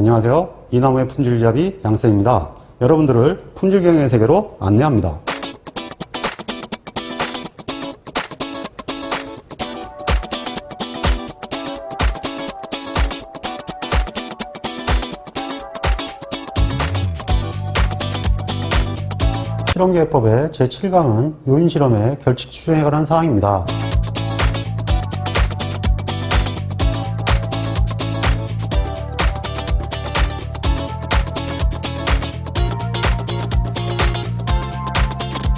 안녕하세요. 이나무의 품질잡이 양쌤입니다. 여러분들을 품질경영의 세계로 안내합니다. 실험계획법의 제7강은 요인실험의 결칙 추정에 관한 사항입니다.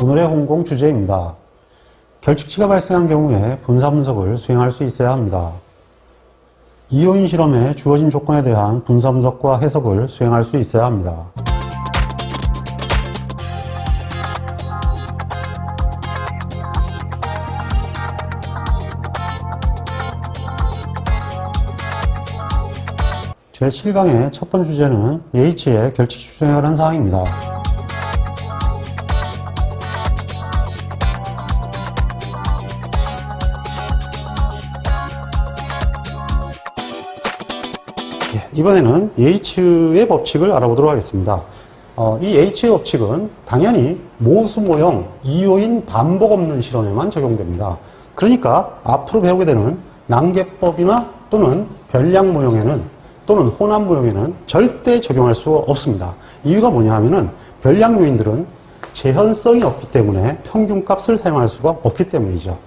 오늘의 홍공 주제입니다. 결칙치가 발생한 경우에 분사 분석을 수행할 수 있어야 합니다. 이요인 실험에 주어진 조건에 대한 분사 분석과 해석을 수행할 수 있어야 합니다. 제7강의 첫 번째 주제는 H의 결칙 추정에 관한 사항입니다. 이번에는 H의 법칙을 알아보도록 하겠습니다. 이 H의 법칙은 당연히 모수 모형 이요인 반복 없는 실험에만 적용됩니다. 그러니까 앞으로 배우게 되는 난개법이나 또는 별량 모형에는 또는 혼합 모형에는 절대 적용할 수 없습니다. 이유가 뭐냐 하면은 별량 요인들은 재현성이 없기 때문에 평균값을 사용할 수가 없기 때문이죠.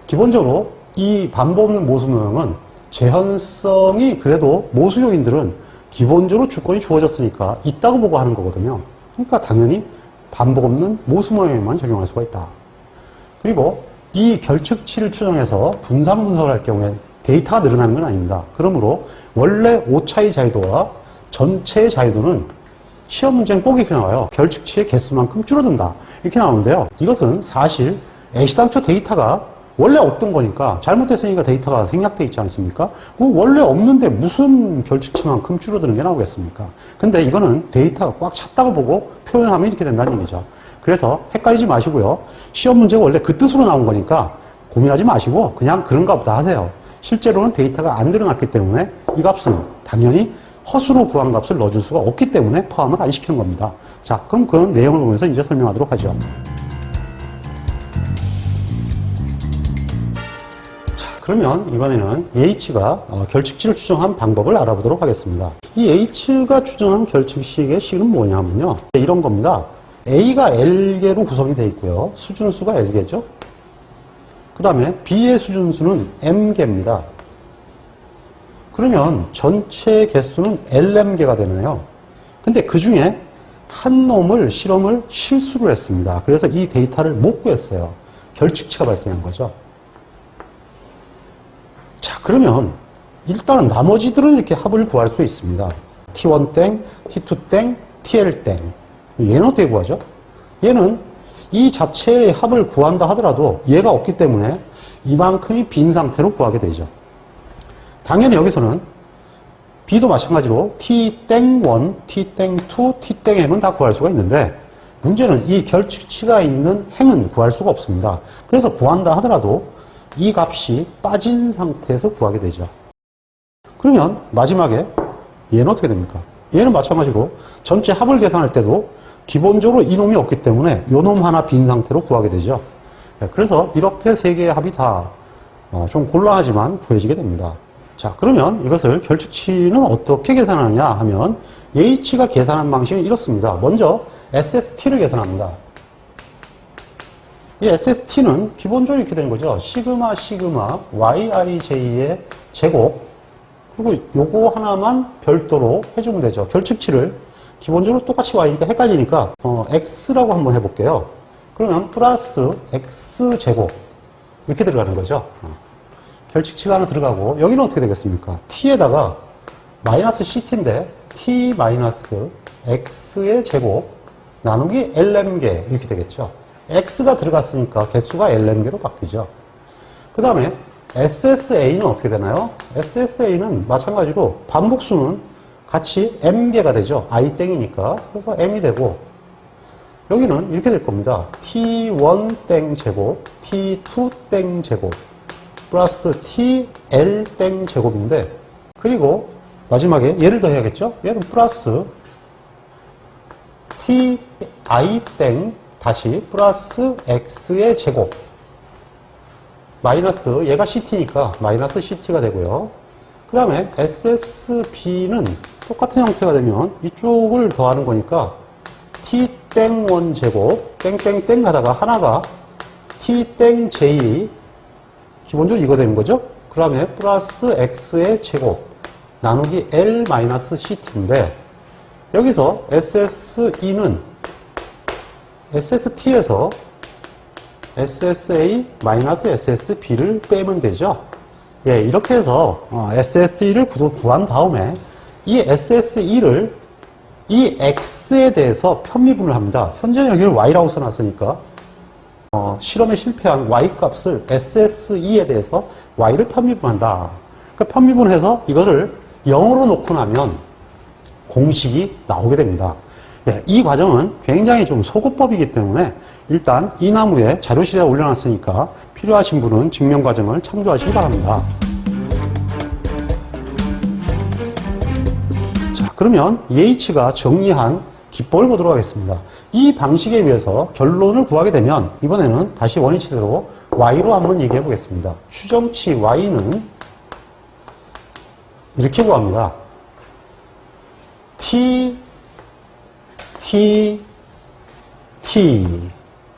기본적으로 이 반복 없는 모수 모형은 재현성이 그래도 모수 요인들은 기본적으로 주권이 주어졌으니까 있다고 보고 하는 거거든요. 그러니까 당연히 반복 없는 모수 모형에만 적용할 수가 있다. 그리고 이 결측치를 추정해서 분산 분석을 할 경우에 데이터가 늘어나는 건 아닙니다. 그러므로 원래 오차의 자유도와 전체의 자유도는 시험 문제는 꼭 이렇게 나와요. 결측치의 개수만큼 줄어든다. 이렇게 나오는데요. 이것은 사실 애시당초 데이터가 원래 없던 거니까 잘못됐으니까 데이터가 생략되어 있지 않습니까? 원래 없는데 무슨 결측치만큼 줄어드는 게 나오겠습니까? 근데 이거는 데이터가 꽉 찼다고 보고 표현하면 이렇게 된다는 얘기죠. 그래서 헷갈리지 마시고요. 시험 문제가 원래 그 뜻으로 나온 거니까 고민하지 마시고 그냥 그런가 보다 하세요. 실제로는 데이터가 안 늘어났기 때문에 이 값은 당연히 허수로 구한 값을 넣어줄 수가 없기 때문에 포함을 안 시키는 겁니다. 자, 그럼 그 내용을 보면서 이제 설명하도록 하죠. 자, 그러면 이번에는 H가 결측치를 추정한 방법을 알아보도록 하겠습니다. 이 H가 추정한 결측식의 식은 뭐냐면요. 이런 겁니다. A가 L개로 구성이 되어 있고요. 수준수가 L개죠. 그 다음에 B의 수준수는 M개입니다. 그러면 전체 개수는 LM개가 되네요. 근데 그 중에 한 놈을 실험을 실수로 했습니다. 그래서 이 데이터를 못 구했어요. 결측치가 발생한 거죠. 자, 그러면 일단은 나머지들은 이렇게 합을 구할 수 있습니다. T1땡, T2땡, TL 땡. 얘는 어떻게 구하죠? 얘는 이 자체의 합을 구한다 하더라도 얘가 없기 때문에 이만큼이 빈 상태로 구하게 되죠. 당연히 여기서는 B도 마찬가지로 T땡1, T땡2, T땡m은 다 구할 수가 있는데 문제는 이 결측치가 있는 행은 구할 수가 없습니다. 그래서 구한다 하더라도 이 값이 빠진 상태에서 구하게 되죠. 그러면 마지막에 얘는 어떻게 됩니까? 얘는 마찬가지로 전체 합을 계산할 때도 기본적으로 이놈이 없기 때문에 요놈 하나 빈 상태로 구하게 되죠. 그래서 이렇게 세 개의 합이 다 좀 곤란하지만 구해지게 됩니다. 자, 그러면 이것을 결측치는 어떻게 계산하느냐 하면 H가 계산한 방식은 이렇습니다. 먼저 SST를 계산합니다. 이 SST는 기본적으로 이렇게 되는 거죠. 시그마 YIJ의 제곱 그리고 요거 하나만 별도로 해주면 되죠. 결측치를 기본적으로 똑같이 Y니까 헷갈리니까 X라고 한번 해볼게요. 그러면 플러스 X제곱 이렇게 들어가는 거죠. 결측치가 하나 들어가고 여기는 어떻게 되겠습니까? T에다가 마이너스 CT인데 T 마이너스 X의 제곱 나누기 LM개 이렇게 되겠죠. X가 들어갔으니까 개수가 LM개로 바뀌죠. 그 다음에 SSA는 어떻게 되나요? SSA는 마찬가지로 반복수는 같이 M개가 되죠. I땡이니까. 그래서 M이 되고 여기는 이렇게 될 겁니다. T1땡 제곱, T2땡 제곱 플러스 TL 땡 제곱인데 그리고 마지막에 얘를 더해야겠죠? 얘는 플러스 ti 땡 다시 플러스 x의 제곱 마이너스 얘가 ct니까 마이너스 ct가 되고요. 그 다음에 ssb는 똑같은 형태가 되면 이쪽을 더하는 거니까 t 땡 원 제곱 땡땡땡 하다가 하나가 t 땡 j 기본적으로 이거 되는 거죠. 그 다음에 플러스 x의 제곱 나누기 l 마이너스 ct인데 여기서 SSE는 SST에서 SSA 마이너스 SSB를 빼면 되죠. 예, 이렇게 해서 SSE를 구한 다음에 이 SSE를 이 X에 대해서 편미분을 합니다. 현재는 여기를 Y라고 써놨으니까 실험에 실패한 Y 값을 SSE에 대해서 Y를 편미분한다. 그 편미분해서 이거를 0으로 놓고 나면 공식이 나오게 됩니다. 예, 이 과정은 굉장히 좀 소급법이기 때문에 일단 이 나무에 자료실에 올려놨으니까 필요하신 분은 증명 과정을 참조하시기 바랍니다. 자, 그러면 EH가 정리한 기법을 보도록 하겠습니다. 이 방식에 의해서 결론을 구하게 되면 이번에는 다시 원위치대로 Y로 한번 얘기해 보겠습니다. 추정치 Y는 이렇게 구합니다. T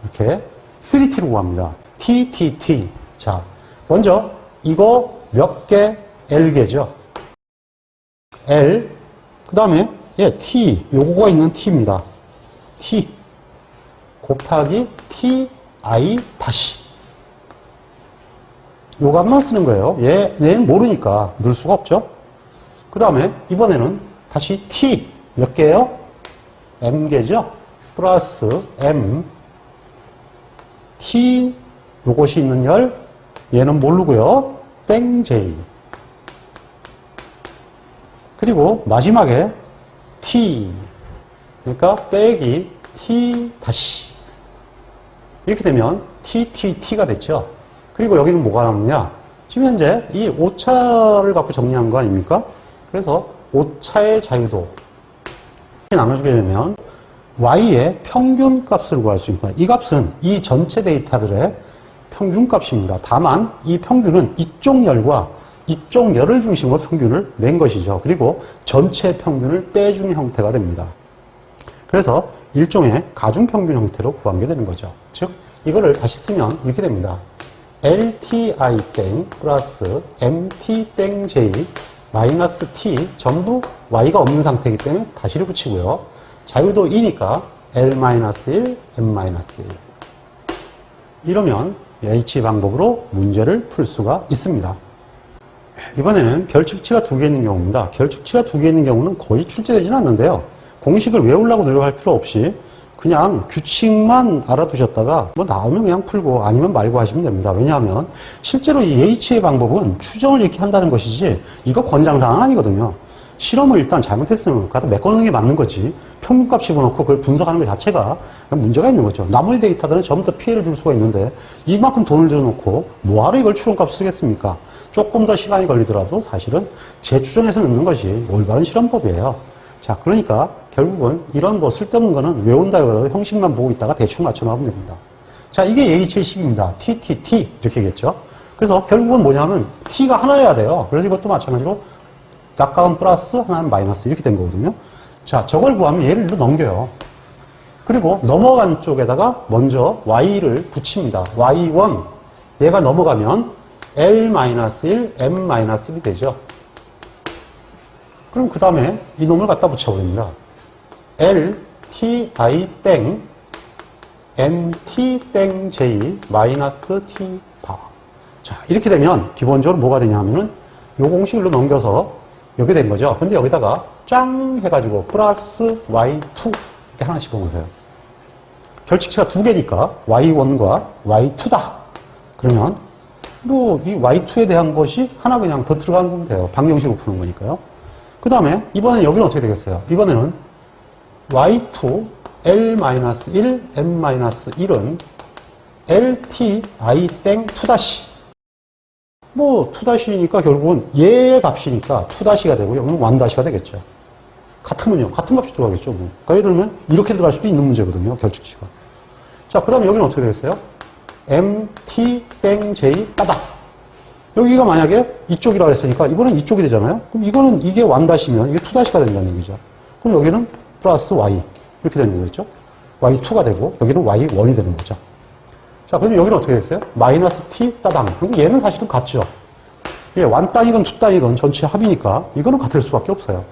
이렇게 3T로 구합니다. T. 자, 먼저 이거 몇 개? L개죠. L 그 다음에 T 요거가 있는 T입니다. T 곱하기 TI 다시 요 값만 쓰는 거예요. 얘는 모르니까 넣을 수가 없죠. 그 다음에 이번에는 다시 T 몇 개예요? M개죠? 플러스 M T 요것이 있는 열 얘는 모르고요. 땡 J 그리고 마지막에 T 그러니까 빼기 T 다시 이렇게 되면 T가 됐죠. 그리고 여기는 뭐가 남느냐 지금 현재 이 오차를 갖고 정리한 거 아닙니까? 그래서 오차의 자유도 나눠주게 되면 Y의 평균 값을 구할 수 있습니다. 이 값은 이 전체 데이터들의 평균 값입니다. 다만 이 평균은 이쪽 열과 이쪽 열을 중심으로 평균을 낸 것이죠. 그리고 전체 평균을 빼준 형태가 됩니다. 그래서 일종의 가중평균 형태로 구하게 되는 거죠. 즉 이거를 다시 쓰면 이렇게 됩니다. LTI 땡 플러스 MT 땡 J 마이너스 T 전부 Y가 없는 상태이기 때문에 다시를 붙이고요. 자유도 2니까 L-1, M-1 이러면 H 방법으로 문제를 풀 수가 있습니다. 이번에는 결축치가 두 개 있는 경우입니다. 결축치가 두 개 있는 경우는 거의 출제되지는 않는데요. 공식을 외우려고 노력할 필요 없이 그냥 규칙만 알아두셨다가 뭐 나오면 그냥 풀고 아니면 말고 하시면 됩니다. 왜냐하면 실제로 이 H의 방법은 추정을 이렇게 한다는 것이지 이거 권장사항은 아니거든요. 실험을 일단 잘못했으면 갖다 메꿔놓는 게 맞는 거지 평균값 집어넣고 그걸 분석하는 것 자체가 문제가 있는 거죠. 나머지 데이터들은 전부 다 피해를 줄 수가 있는데 이만큼 돈을 들여놓고 뭐하러 이걸 추론값 쓰겠습니까? 조금 더 시간이 걸리더라도 사실은 재추정해서 넣는 것이 올바른 실험법이에요. 자, 그러니까 결국은 이런 뭐 쓸데없는 거는 외운다기보다도 형식만 보고 있다가 대충 맞춰나가면 됩니다. 자, 이게 H의 식입니다. T 이렇게 얘기했죠. 그래서 결국은 뭐냐면 T가 하나여야 돼요. 그래서 이것도 마찬가지로 각각은 플러스 하나는 마이너스 이렇게 된 거거든요. 자, 저걸 구하면 얘를 넘겨요. 그리고 넘어간 쪽에다가 먼저 Y를 붙입니다. Y1 얘가 넘어가면 L-1, M-1이 되죠. 그럼 그 다음에 이놈을 갖다 붙여버립니다. L, T, I, 땡, M, T, 땡, J, 마이너스 T, 바. 자, 이렇게 되면 기본적으로 뭐가 되냐 하면은 요 공식으로 넘겨서 이렇게 된 거죠. 근데 여기다가 짱 해가지고 플러스 Y2 이렇게 하나씩 보세요. 결칙치가 두 개니까 Y1과 Y2다. 그러면 뭐 이 Y2에 대한 것이 하나 그냥 더 들어가면 돼요. 방정식으로 푸는 거니까요. 그 다음에 이번엔 여기는 어떻게 되겠어요? 이번에는 Y2, L-1, M-1은 LT, I, 땡, 2 다시 뭐 2-니까 결국은 얘의 값이니까 2-가 되고 여기는 1-가 되겠죠. 같으면요. 같은 값이 들어가겠죠. 뭐. 그러니까 예를 들면 이렇게 들어갈 수도 있는 문제거든요. 결측치가. 자, 그 다음에 여기는 어떻게 되겠어요? mt 땡 j 따닥. 여기가 만약에 이쪽이라고 했으니까 이거는 이쪽이 되잖아요. 그럼 이거는 이게 1-이면 이게 2-가 된다는 얘기죠. 그럼 여기는 플러스 y 이렇게 되는 거겠죠. y2가 되고 여기는 y1이 되는 거죠. 자, 그럼 여기는 어떻게 됐어요? 마이너스 t 따당. 근데 얘는 사실은 같죠. 예, 1-이건 2-이건 전체 합이니까 이거는 같을 수밖에 없어요.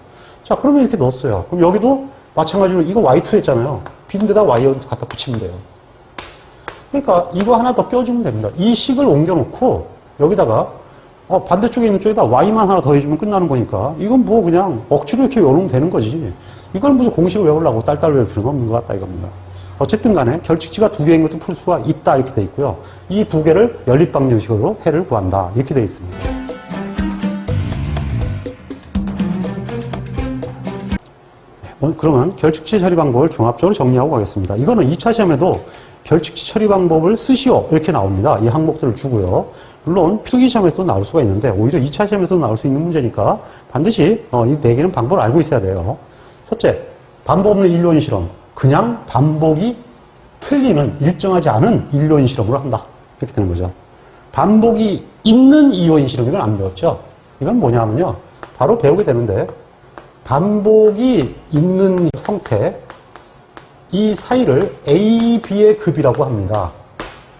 자, 그러면 이렇게 넣었어요. 그럼 여기도 마찬가지로 이거 y2 했잖아요. 빈데다 y1 갖다 붙이면 돼요. 그러니까 이거 하나 더 껴주면 됩니다. 이 식을 옮겨놓고 여기다가 반대쪽에 있는 쪽에다 y만 하나 더 해주면 끝나는 거니까 이건 뭐 그냥 억지로 이렇게 외우면 되는 거지. 이걸 무슨 공식을 외우려고 딸딸 외울 필요는 없는 것 같다 이겁니다. 어쨌든 간에 결칙치가 2개인 것도 풀 수가 있다 이렇게 돼 있고요. 이 2개를 연립방정식으로 해를 구한다 이렇게 돼 있습니다. 그러면 결칙치 처리 방법을 종합적으로 정리하고 가겠습니다. 이거는 2차 시험에도 결칙치 처리 방법을 쓰시오 이렇게 나옵니다. 이 항목들을 주고요. 물론 필기 시험에서도 나올 수가 있는데 오히려 2차 시험에서도 나올 수 있는 문제니까 반드시 이 4개는 방법을 알고 있어야 돼요. 첫째, 반복 없는 일로인 실험. 그냥 반복이 틀리는 일정하지 않은 일로인 실험으로 한다. 이렇게 되는 거죠. 반복이 있는 이요인 실험 이건 안 배웠죠. 이건 뭐냐면요. 바로 배우게 되는데 반복이 있는 형태 이 사이를 A, B의 급이라고 합니다.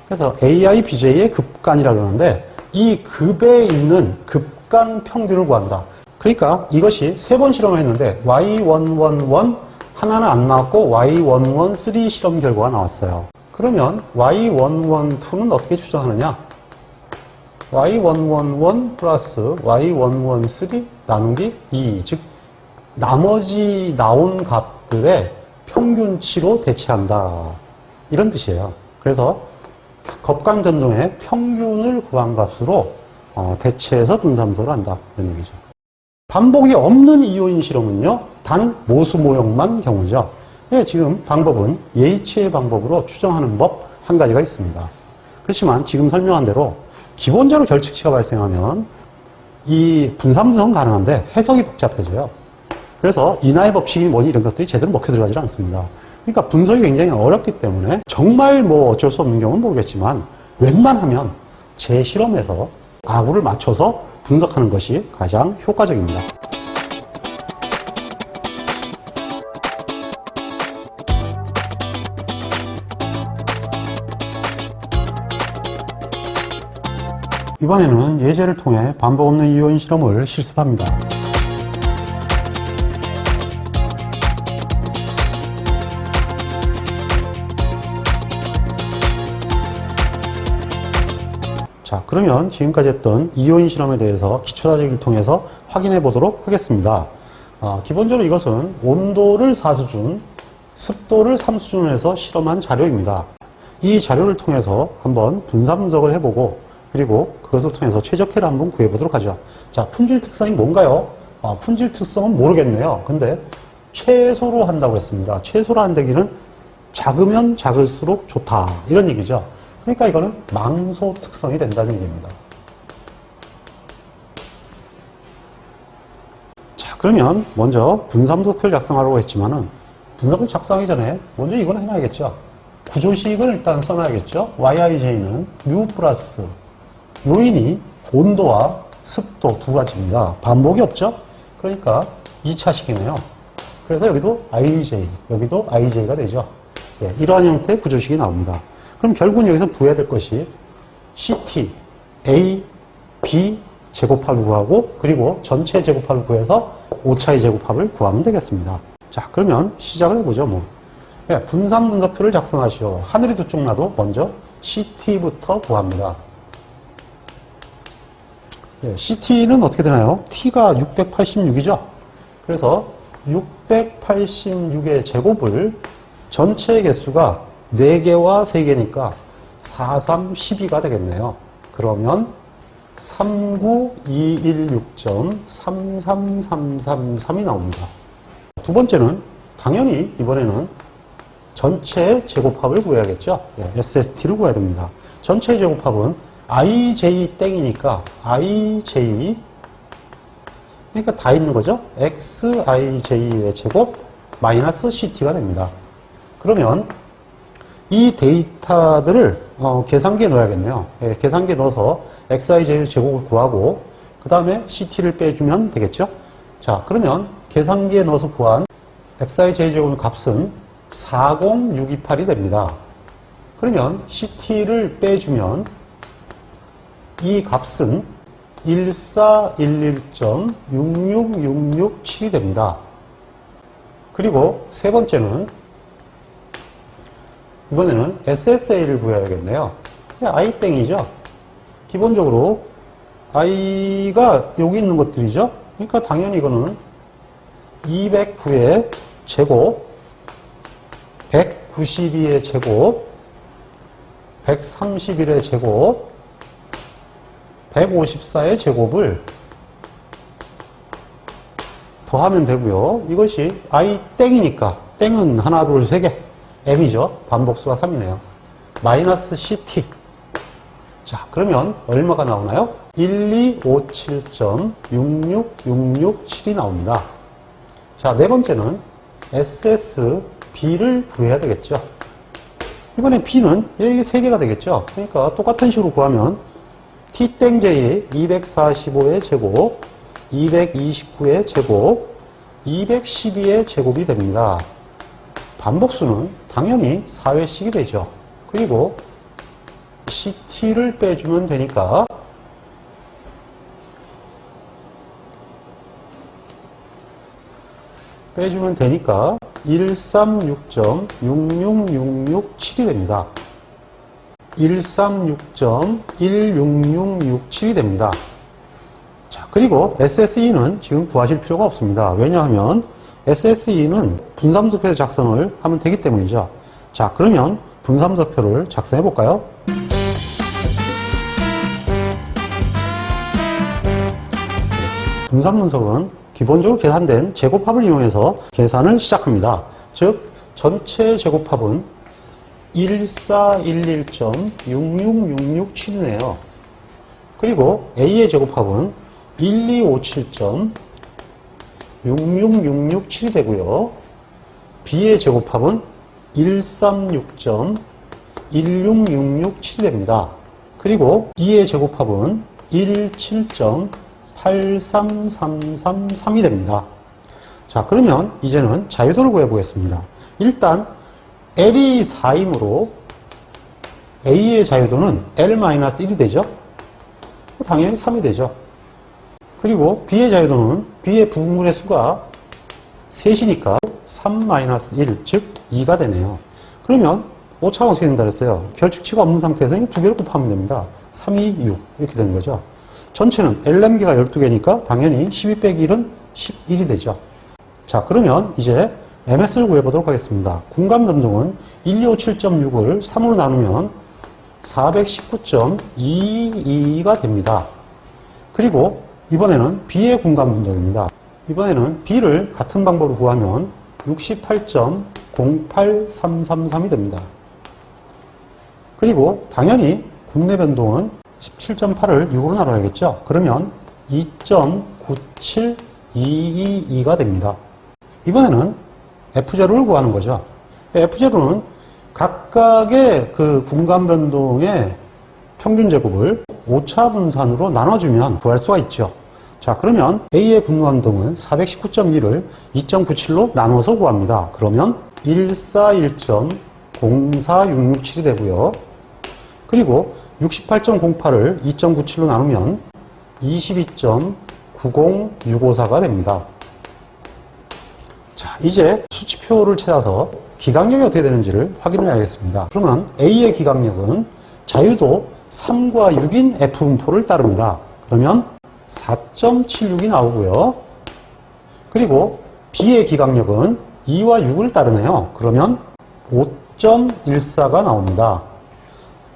그래서 AI, BJ의 급간이라고 그러는데 이 급에 있는 급간 평균을 구한다. 그러니까 이것이 3번 실험을 했는데 Y111 하나는 안 나왔고 Y113 실험 결과가 나왔어요. 그러면 Y112는 어떻게 추정하느냐? Y111 플러스 Y113 나누기 2, 즉 나머지 나온 값들의 평균치로 대체한다. 이런 뜻이에요. 그래서 겉감 변동의 평균을 구한 값으로 대체해서 분사함수를 한다. 이런 얘기죠. 반복이 없는 이요인 실험은요. 단 모수 모형만 경우죠. 예, 지금 방법은 예이치의 방법으로 추정하는 법 한 가지가 있습니다. 그렇지만 지금 설명한 대로 기본적으로 결칙치가 발생하면 이 분사분석은 가능한데 해석이 복잡해져요. 그래서 인하의 법칙이 뭐니 이런 것들이 제대로 먹혀 들어가지 않습니다. 그러니까 분석이 굉장히 어렵기 때문에 정말 뭐 어쩔 수 없는 경우는 모르겠지만 웬만하면 제 실험에서 아구를 맞춰서 분석하는 것이 가장 효과적입니다. 이번에는 예제를 통해 반복 없는 이요인 실험을 실습합니다. 자, 그러면 지금까지 했던 이요인 실험에 대해서 기초다지기를 통해서 확인해 보도록 하겠습니다. 기본적으로 이것은 온도를 4수준, 습도를 3수준으로 해서 실험한 자료입니다. 이 자료를 통해서 한번 분사 분석을 해보고 그리고 그것을 통해서 최적해를 한번 구해보도록 하죠. 자, 품질 특성이 뭔가요? 품질 특성은 모르겠네요. 근데 최소로 한다고 했습니다. 최소로 한다기는 작으면 작을수록 좋다. 이런 얘기죠. 그러니까 이거는 망소 특성이 된다는 얘기입니다. 자, 그러면 먼저 분사분석표를 작성하려고 했지만은 분석을 작성하기 전에 먼저 이건 해놔야겠죠. 구조식을 일단 써놔야겠죠. yij는 mu 플러스 요인이 온도와 습도 두 가지입니다. 반복이 없죠? 그러니까 2차식이네요. 그래서 여기도 ij, 여기도 ij가 되죠. 예, 이러한 형태의 구조식이 나옵니다. 그럼 결국은 여기서 구해야 될 것이 ct, a, b 제곱합을 구하고 그리고 전체 제곱합을 구해서 오차의 제곱합을 구하면 되겠습니다. 자, 그러면 시작을 해보죠. 뭐. 예, 분산분석표를 작성하시오. 하늘이 두 쪽 나도 먼저 ct부터 구합니다. 예, CT는 어떻게 되나요? T가 686이죠? 그래서 686의 제곱을 전체 개수가 4개와 3개니까 4, 3, 12가 되겠네요. 그러면 39216.33333이 나옵니다. 두 번째는 당연히 이번에는 전체 제곱합을 구해야겠죠? 예, SST를 구해야 됩니다. 전체 제곱합은 ij 땡이니까 ij, 그러니까 다 있는 거죠. xij의 제곱 마이너스 ct가 됩니다. 그러면 이 데이터들을 계산기에 넣어야겠네요. 예, 계산기에 넣어서 xij의 제곱을 구하고 그 다음에 ct를 빼주면 되겠죠. 자, 그러면 계산기에 넣어서 구한 xij 제곱의 값은 40628이 됩니다. 그러면 ct를 빼주면 이 값은 1411.66667이 됩니다. 그리고 세 번째는 이번에는 SSA를 구해야겠네요. i 땡이죠. 기본적으로 i가 여기 있는 것들이죠. 그러니까 당연히 이거는 209의 제곱, 192의 제곱, 131의 제곱, 154의 제곱을 더하면 되고요. 이것이 i 땡이니까 땡은 하나, 둘, 세 개. m이죠. 반복수가 3이네요. 마이너스 ct. 자, 그러면 얼마가 나오나요? 1257.66667이 나옵니다. 자, 네 번째는 SSB를 구해야 되겠죠. 이번에 B는 여기 3개가 되겠죠. 그러니까 똑같은 식으로 구하면 T땡제의 245의 제곱, 229의 제곱, 212의 제곱이 됩니다. 반복수는 당연히 4회씩이 되죠. 그리고 CT를 빼주면 되니까 빼주면 되니까 136.66667이 됩니다. 136.16667이 됩니다. 자, 그리고 SSE는 지금 구하실 필요가 없습니다. 왜냐하면 SSE는 분삼수표에서 작성을 하면 되기 때문이죠. 자, 그러면 분삼수표를 작성해 볼까요? 분삼분석은 기본적으로 계산된 제곱합을 이용해서 계산을 시작합니다. 즉, 전체 제곱합은 1411.66667이네요. 그리고 A의 제곱합은 1257.66667이 되고요. B의 제곱합은 136.16667이 됩니다. 그리고 E의 제곱합은 17.83333이 됩니다. 자, 그러면 이제는 자유도를 구해 보겠습니다. 일단 L이 4이므로 A의 자유도는 L-1이 되죠. 당연히 3이 되죠. 그리고 B의 자유도는 B의 부분의 수가 3이니까 3-1, 즉 2가 되네요. 그러면 오차가 어떻게 된다 그랬어요? 결축치가 없는 상태에서 이 두 개를 곱하면 됩니다. 3, 2, 6 이렇게 되는 거죠. 전체는 Lm개가 12개니까 당연히 12 빼기 1은 11이 되죠. 자, 그러면 이제 MS를 구해보도록 하겠습니다. 궁감 변동은 127.6을 3으로 나누면 419.22가 됩니다. 그리고 이번에는 B의 궁감 변동입니다. 이번에는 B를 같은 방법으로 구하면 68.08333이 됩니다. 그리고 당연히 국내 변동은 17.8을 6으로 나눠야겠죠. 그러면 2.97222가 됩니다. 이번에는 F0를 구하는 거죠. F0는 각각의 그 분간 변동의 평균 제곱을 오차 분산으로 나눠주면 구할 수가 있죠. 자, 그러면 A의 분간 변동은 419.2를 2.97로 나눠서 구합니다. 그러면 141.04667이 되고요. 그리고 68.08을 2.97로 나누면 22.90654가 됩니다. 자, 이제 수치표를 찾아서 기강력이 어떻게 되는지를 확인을 해야겠습니다. 그러면 A의 기강력은 자유도 3과 6인 F분포를 따릅니다. 그러면 4.76이 나오고요. 그리고 B의 기강력은 2와 6을 따르네요. 그러면 5.14가 나옵니다.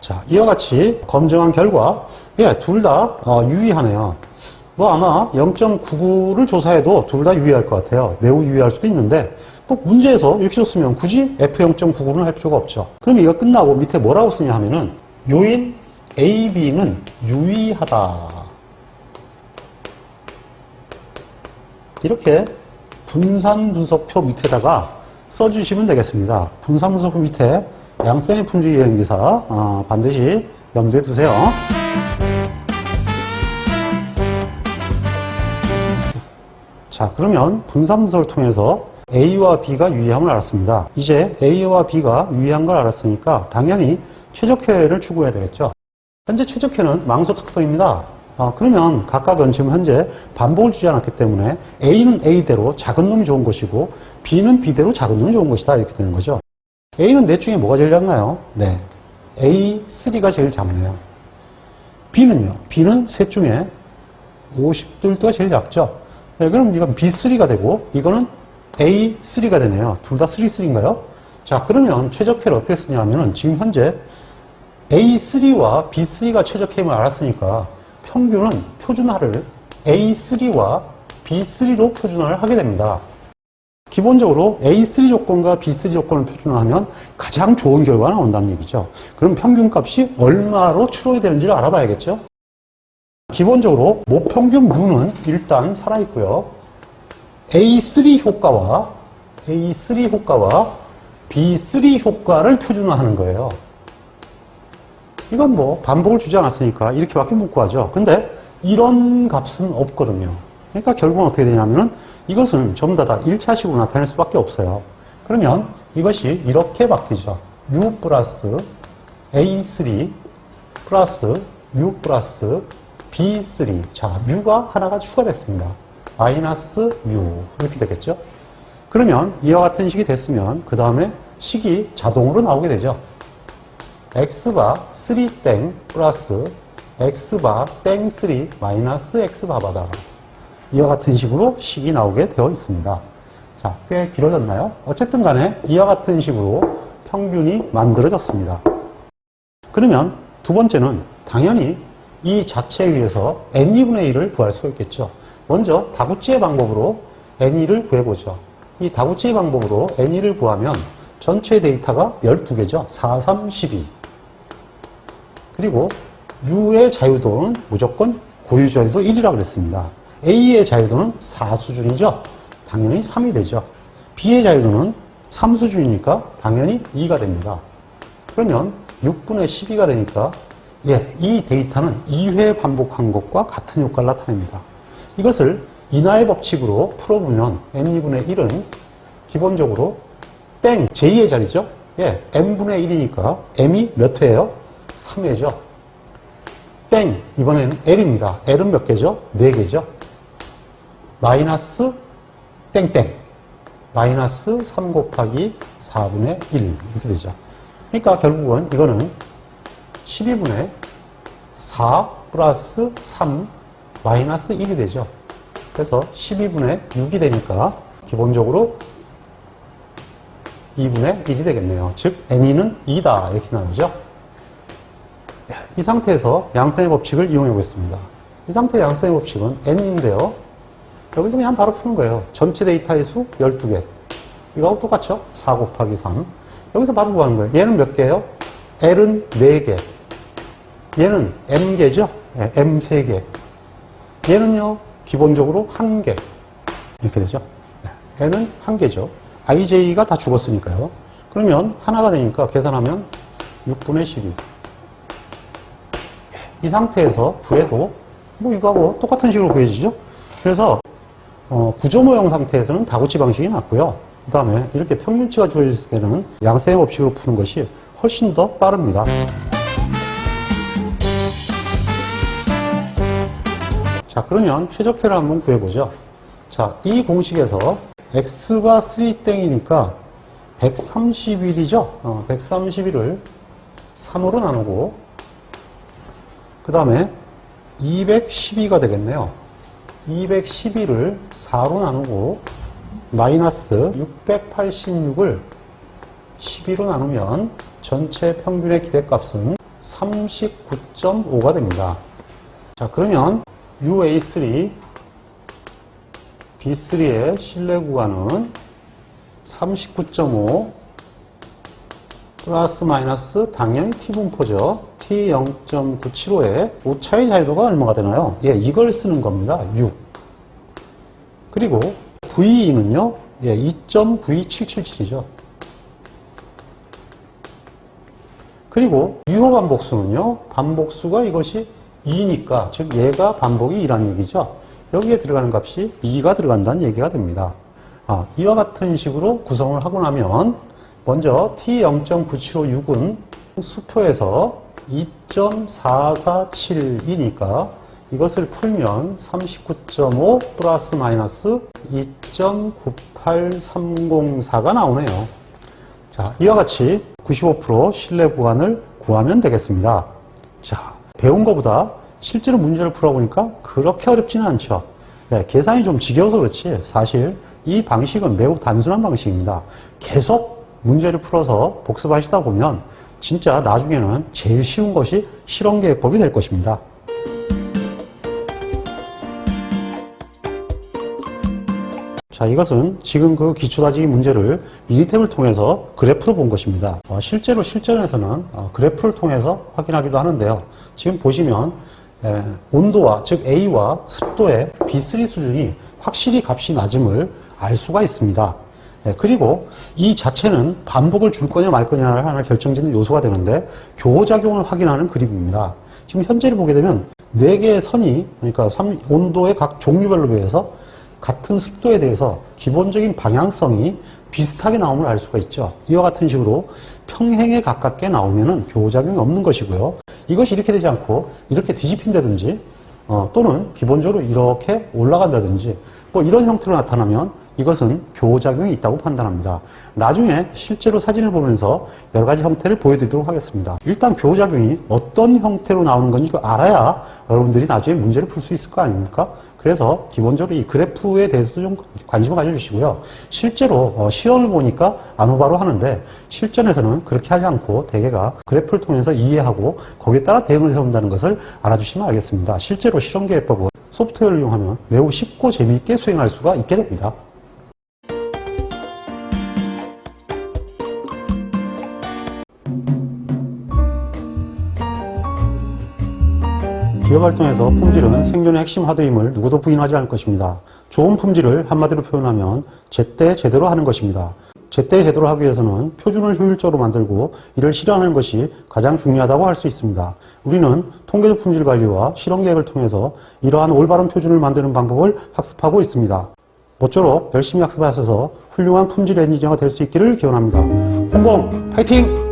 자, 이와 같이 검증한 결과, 예, 둘 다 유의하네요. 뭐 아마 0.99를 조사해도 둘 다 유의할 것 같아요. 매우 유의할 수도 있는데, 또 문제에서 이렇게 줬으면 굳이 F0.99는 할 필요가 없죠. 그럼 이거 끝나고 밑에 뭐라고 쓰냐 하면은, 요인 AB는 유의하다. 이렇게 분산분석표 밑에다가 써주시면 되겠습니다. 분산분석표 밑에 양쌍의 품질 이행기사 반드시 염두에 두세요. 자, 그러면 분산분석을 통해서 A와 B가 유의함을 알았습니다. 이제 A와 B가 유의한 걸 알았으니까 당연히 최적회를 추구해야 되겠죠. 현재 최적회는 망소 특성입니다. 그러면 각각은 지금 현재 반복을 주지 않았기 때문에 A는 A대로 작은 놈이 좋은 것이고 B는 B대로 작은 놈이 좋은 것이다. 이렇게 되는 거죠. A는 넷 중에 뭐가 제일 작나요? 네, A3가 제일 작네요. B는요? B는 셋 중에 50도가 제일 작죠. 네, 그럼 이건 B3가 되고 이거는 A3가 되네요. 둘 다 3인가요? 자, 그러면 최적회를 어떻게 쓰냐 하면은 지금 현재 A3와 B3가 최적회임을 알았으니까 평균은 표준화를 A3와 B3로 표준화를 하게 됩니다. 기본적으로 A3 조건과 B3 조건을 표준화하면 가장 좋은 결과가 나온다는 얘기죠. 그럼 평균값이 얼마로 추론이 되는지를 알아봐야겠죠. 기본적으로 모평균 무는 일단 살아있고요. A3 효과와 B3 효과를 표준화하는 거예요. 이건 뭐 반복을 주지 않았으니까 이렇게밖에 못 구하죠. 근데 이런 값은 없거든요. 그러니까 결국은 어떻게 되냐면은 이것은 전부 다 1차식으로 나타낼 수밖에 없어요. 그러면 이것이 이렇게 바뀌죠. U 플러스 A3 플러스 U 플러스 B3. 자, 뮤가 하나가 추가됐습니다. 마이너스 뮤. 이렇게 되겠죠. 그러면 이와 같은 식이 됐으면 그 다음에 식이 자동으로 나오게 되죠. x바 3땡 플러스 x바 땡 3 마이너스 x바바다. 이와 같은 식으로 식이 나오게 되어 있습니다. 자, 꽤 길어졌나요? 어쨌든 간에 이와 같은 식으로 평균이 만들어졌습니다. 그러면 두 번째는 당연히 이 자체에 의해서 n2분의 1을 구할 수가 있겠죠. 먼저 다구치의 방법으로 n2를 구해보죠. 이 다구치의 방법으로 n2를 구하면 전체 데이터가 12개죠. 4, 3, 12. 그리고 U의 자유도는 무조건 고유자유도 1이라고 그랬습니다. A의 자유도는 4수준이죠. 당연히 3이 되죠. B의 자유도는 3수준이니까 당연히 2가 됩니다. 그러면 6분의 12가 되니까 이 데이터는 2회 반복한 것과 같은 효과를 나타냅니다. 이것을 인하의 법칙으로 풀어보면 n2분의 1은 기본적으로 땡, j 의 자리죠. n분의 1이니까 m이 몇 회예요? 3회죠. 땡, 이번에는 l입니다. l은 몇 개죠? 4개죠. 마이너스 땡땡. 마이너스 3 곱하기 4분의 1 이렇게 되죠. 그러니까 결국은 이거는 12분의 4 플러스 3 마이너스 1이 되죠. 그래서 12분의 6이 되니까 기본적으로 2분의 1이 되겠네요. 즉 n2는 2다 이렇게 나오죠. 이 상태에서 양쌍의 법칙을 이용해 보겠습니다. 이 상태의 양쌍의 법칙은 n인데요. 여기서 그냥 바로 푸는 거예요. 전체 데이터의 수 12개. 이거하고 똑같죠? 4 곱하기 3. 여기서 바로 구하는 거예요. 얘는 몇 개예요? L은 4개. 얘는 M개죠? M 3개. 얘는요, 기본적으로 1개. 이렇게 되죠? N은 1개죠. IJ가 다 죽었으니까요. 그러면 하나가 되니까 계산하면 6분의 12. 이 상태에서 구해도 뭐 이거하고 똑같은 식으로 구해지죠? 그래서 구조모형 상태에서는 다구치 방식이 낫고요. 그 다음에 이렇게 평균치가 주어질 때는 양쌍의 법칙으로 푸는 것이 훨씬 더 빠릅니다. 자, 그러면 최적회를 한번 구해보죠. 자, 이 공식에서 x가 3땡이니까 131이죠? 131을 3으로 나누고 그 다음에 212가 되겠네요. 211을 4로 나누고 마이너스 686을 12로 나누면 전체 평균의 기대값은 39.5가 됩니다. 자, 그러면 UA3, B3의 신뢰 구간은 39.5 플러스 마이너스 당연히 T분포죠. T0.975의 오차의 자유도가 얼마가 되나요? 예, 이걸 쓰는 겁니다. 6. 그리고 V2는요, 예, 2.V777이죠. 그리고 유효 반복수는요, 반복수가 이것이 2니까, 즉 얘가 반복이 2란 얘기죠. 여기에 들어가는 값이 2가 들어간다는 얘기가 됩니다. 이와 같은 식으로 구성을 하고 나면 먼저 T0.9756은 수표에서 2.447이니까 이것을 풀면 39.5 플러스 마이너스 2.98304가 나오네요. 자, 이와 같이 95% 신뢰 구간을 구하면 되겠습니다. 자, 배운 것보다 실제로 문제를 풀어보니까 그렇게 어렵지는 않죠. 네, 계산이 좀 지겨워서 그렇지 사실 이 방식은 매우 단순한 방식입니다. 계속 문제를 풀어서 복습하시다 보면 진짜 나중에는 제일 쉬운 것이 실험계획법이 될 것입니다. 자, 이것은 지금 그 기초다지기 문제를 미니탭을 통해서 그래프로 본 것입니다. 실제로 실전에서는 그래프를 통해서 확인하기도 하는데요. 지금 보시면 온도와 즉 A와 습도의 B3 수준이 확실히 값이 낮음을 알 수가 있습니다. 그리고 이 자체는 반복을 줄 거냐 말 거냐를 하나 결정짓는 요소가 되는데 교호작용을 확인하는 그림입니다. 지금 현재를 보게 되면 4개의 선이 그러니까 온도의 각 종류별로 비해서 같은 습도에 대해서 기본적인 방향성이 비슷하게 나옴을 알 수가 있죠. 이와 같은 식으로 평행에 가깝게 나오면은 교호작용이 없는 것이고요. 이것이 이렇게 되지 않고 이렇게 뒤집힌다든지 또는 기본적으로 이렇게 올라간다든지 뭐 이런 형태로 나타나면 이것은 교호작용이 있다고 판단합니다. 나중에 실제로 사진을 보면서 여러 가지 형태를 보여드리도록 하겠습니다. 일단 교호작용이 어떤 형태로 나오는 건지 알아야 여러분들이 나중에 문제를 풀 수 있을 거 아닙니까? 그래서 기본적으로 이 그래프에 대해서도 좀 관심을 가져주시고요. 실제로 시험을 보니까 안오바로 하는데 실전에서는 그렇게 하지 않고 대개가 그래프를 통해서 이해하고 거기에 따라 대응을 세운다는 것을 알아주시면 알겠습니다. 실제로 실험계획법은 소프트웨어를 이용하면 매우 쉽고 재미있게 수행할 수가 있게 됩니다. 기업 활동에서 품질은 생존의 핵심 하드임을 누구도 부인하지 않을 것입니다. 좋은 품질을 한마디로 표현하면 제때 제대로 하는 것입니다. 제때 제대로 하기 위해서는 표준을 효율적으로 만들고 이를 실현하는 것이 가장 중요하다고 할 수 있습니다. 우리는 통계적 품질 관리와 실험 계획을 통해서 이러한 올바른 표준을 만드는 방법을 학습하고 있습니다. 모쪼록 열심히 학습하셔서 훌륭한 품질 엔지니어가 될 수 있기를 기원합니다. 홍범 파이팅!